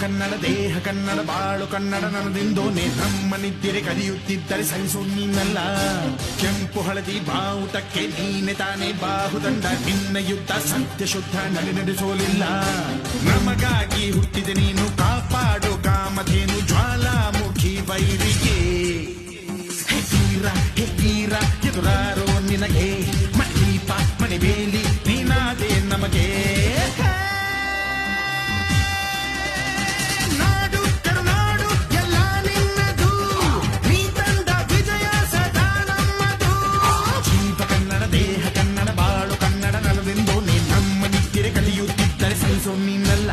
ಕನ್ನಡ ದೇಹ ಕನ್ನಡ ಬಾಳು ಕನ್ನಡ ನನ್ನದಿಂದೋನೆ ನಮ್ಮ ನಿದ್ದಿರೆ ಕಲಿಯುತ್ತಿದ್ದರೆ ಸಹಿಸು ನೀನಲ್ಲ. ಕೆಂಪು ಹಳದಿ ಬಾವುಟಕ್ಕೆ ನೀನೆ ತಾನೇ ಬಾಹುದಂಡ, ನಿನ್ನ ಯುದ್ಧ ಸತ್ಯ ಶುದ್ಧ ನಡೆಸೋಲಿಲ್ಲ. ನಮಗಾಗಿ ಹುಟ್ಟಿದೆ ನೀನು ಕಾಪಾಡು ಕಾಮಧೇನು ಜ್ವಾಲಾಮುಖಿ ವೈರಿಗೆ. ವೀರ ಎದುರಾರೋ ನಿನಗೆ ಮಣೀಪ ಮಣಿಬೇಲಿ ನೀನಾದೆ ನಮಗೆ. ನಾಡು ಕರುನಾಡು ಎಲ್ಲ ನಿನ್ನದು, ನೀ ತಂದ ವಿಜಯ ಸದಾ ನಮ್ಮದು. ಜೀವ ಕನ್ನಡ ದೇಹ ಕನ್ನಡ ಬಾಳು ಕನ್ನಡ ನಲವೆಂದು ನೀ ನಮ್ಮ ನಿದ್ದಿರೆ ಕಲಿಯುತ್ತಿದ್ದರೆ ಸಹಿಸೋ ನೀನಲ್ಲ.